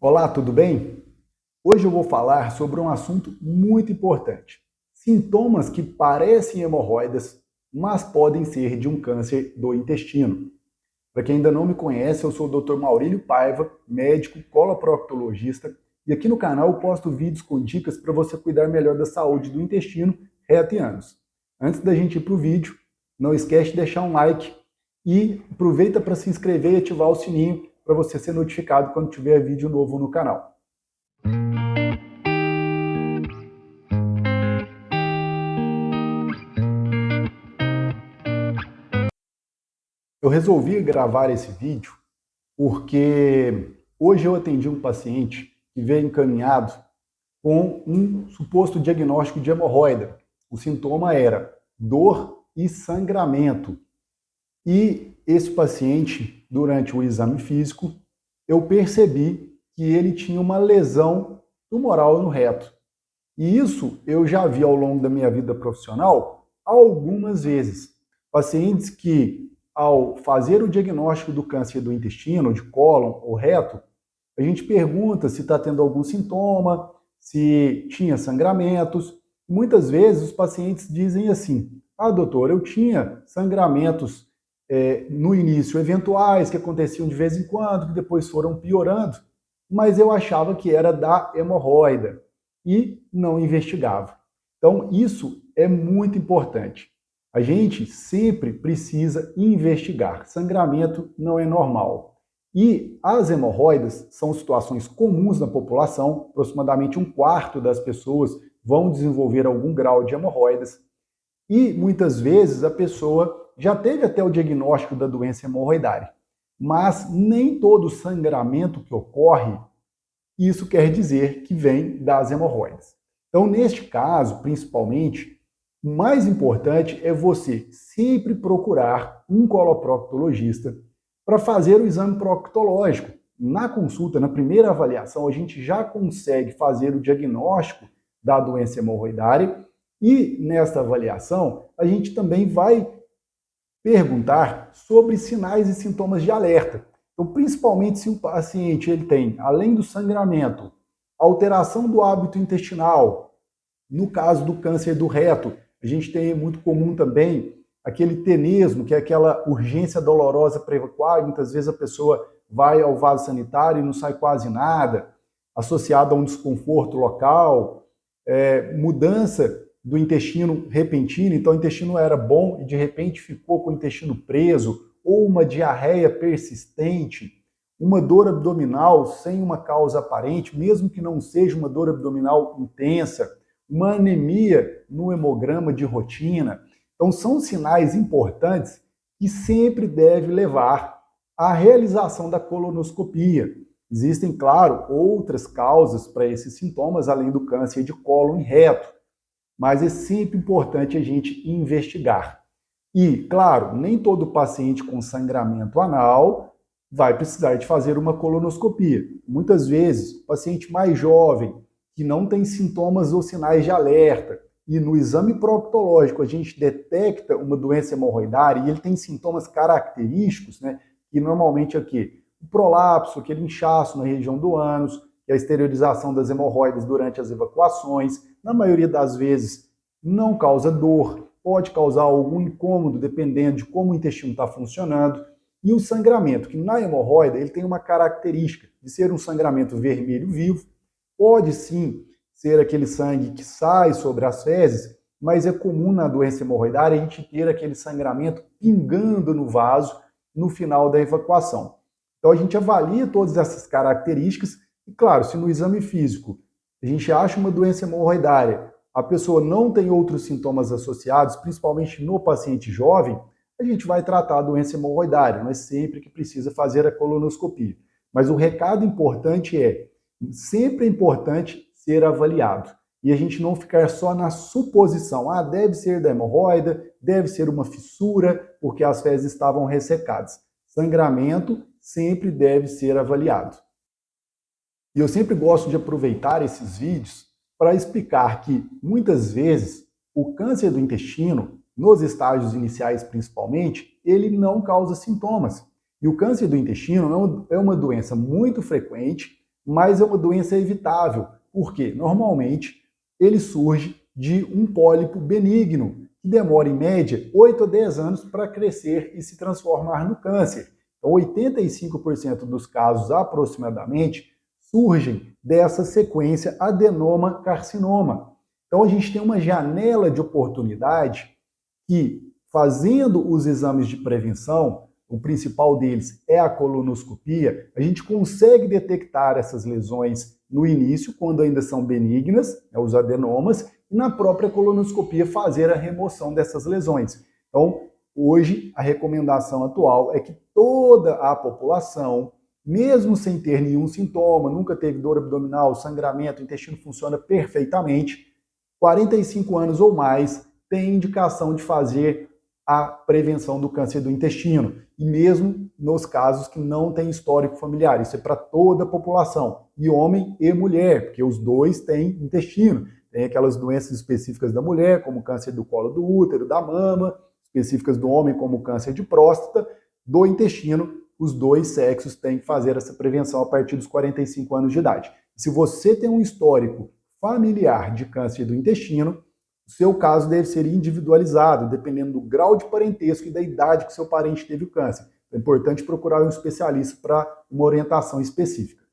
Olá, tudo bem? Hoje eu vou falar sobre um assunto muito importante. Sintomas que parecem hemorroidas, mas podem ser de um câncer do intestino. Para quem ainda não me conhece, eu sou o Dr. Maurílio Paiva, médico coloproctologista, e aqui no canal eu posto vídeos com dicas para você cuidar melhor da saúde do intestino, reto e ânus. Antes da gente ir para o vídeo, não esquece de deixar um like e aproveita para se inscrever e ativar o sininho para você ser notificado quando tiver vídeo novo no canal. Eu resolvi gravar esse vídeo porque hoje eu atendi um paciente que veio encaminhado com um suposto diagnóstico de hemorroida. O sintoma era dor e sangramento. E esse paciente, durante o exame físico, eu percebi que ele tinha uma lesão tumoral no reto. E isso eu já vi ao longo da minha vida profissional algumas vezes. Pacientes que, ao fazer o diagnóstico do câncer do intestino, de cólon ou reto, a gente pergunta se está tendo algum sintoma, se tinha sangramentos. Muitas vezes os pacientes dizem assim: ah, doutor, eu tinha sangramentos no início eventuais, que aconteciam de vez em quando, que depois foram piorando, mas eu achava que era da hemorroida e não investigava. Então, isso é muito importante. A gente sempre precisa investigar. Sangramento não é normal. E as hemorroidas são situações comuns na população, aproximadamente 1/4 das pessoas vão desenvolver algum grau de hemorroidas, e muitas vezes a pessoa já teve até o diagnóstico da doença hemorroidária, mas nem todo sangramento que ocorre, isso quer dizer que vem das hemorroidas. Então, neste caso, principalmente, o mais importante é você sempre procurar um coloproctologista para fazer o exame proctológico. Na consulta, na primeira avaliação, a gente já consegue fazer o diagnóstico da doença hemorroidária e, nesta avaliação, a gente também vai perguntar sobre sinais e sintomas de alerta. Então, principalmente se o paciente ele tem, além do sangramento, alteração do hábito intestinal, no caso do câncer do reto, a gente tem muito comum também aquele tenesmo, que é aquela urgência dolorosa para evacuar, e muitas vezes a pessoa vai ao vaso sanitário e não sai quase nada, associado a um desconforto local, mudança do intestino repentina, então o intestino era bom e de repente ficou com o intestino preso, ou uma diarreia persistente, uma dor abdominal sem uma causa aparente, mesmo que não seja uma dor abdominal intensa, uma anemia no hemograma de rotina. Então são sinais importantes que sempre deve levar à realização da colonoscopia. Existem, claro, outras causas para esses sintomas, além do câncer de cólon e reto, mas é sempre importante a gente investigar. E, claro, nem todo paciente com sangramento anal vai precisar de fazer uma colonoscopia. Muitas vezes, o paciente mais jovem, que não tem sintomas ou sinais de alerta, e no exame proctológico a gente detecta uma doença hemorroidária e ele tem sintomas característicos, né, que normalmente é o quê? O prolapso, aquele inchaço na região do ânus, que é a exteriorização das hemorroidas durante as evacuações, na maioria das vezes não causa dor, pode causar algum incômodo dependendo de como o intestino está funcionando, e o sangramento, que na hemorroida ele tem uma característica de ser um sangramento vermelho vivo, pode sim ser aquele sangue que sai sobre as fezes, mas é comum na doença hemorroidária a gente ter aquele sangramento pingando no vaso no final da evacuação. Então a gente avalia todas essas características e, claro, se no exame físico a gente acha uma doença hemorroidária, a pessoa não tem outros sintomas associados, principalmente no paciente jovem, a gente vai tratar a doença hemorroidária, não é sempre que precisa fazer a colonoscopia. Mas o recado importante é, sempre é importante ser avaliado. E a gente não ficar só na suposição, deve ser da hemorroida, deve ser uma fissura, porque as fezes estavam ressecadas. Sangramento sempre deve ser avaliado. E eu sempre gosto de aproveitar esses vídeos para explicar que, muitas vezes, o câncer do intestino, nos estágios iniciais principalmente, ele não causa sintomas. E o câncer do intestino é uma doença muito frequente, mas é uma doença evitável. Por quê? Normalmente ele surge de um pólipo benigno, que demora em média 8 a 10 anos para crescer e se transformar no câncer. Então, 85% dos casos aproximadamente surgem dessa sequência adenoma-carcinoma. Então, a gente tem uma janela de oportunidade que, fazendo os exames de prevenção, o principal deles é a colonoscopia, a gente consegue detectar essas lesões no início, quando ainda são benignas, os adenomas, e na própria colonoscopia fazer a remoção dessas lesões. Então, hoje, a recomendação atual é que toda a população, mesmo sem ter nenhum sintoma, nunca teve dor abdominal, sangramento, o intestino funciona perfeitamente, 45 anos ou mais, tem indicação de fazer a prevenção do câncer do intestino, e mesmo nos casos que não tem histórico familiar. Isso é para toda a população, e homem e mulher, porque os dois têm intestino. Tem aquelas doenças específicas da mulher, como câncer do colo do útero, da mama, específicas do homem, como câncer de próstata, do intestino. Os dois sexos têm que fazer essa prevenção a partir dos 45 anos de idade. Se você tem um histórico familiar de câncer do intestino, o seu caso deve ser individualizado, dependendo do grau de parentesco e da idade que seu parente teve o câncer. É importante procurar um especialista para uma orientação específica.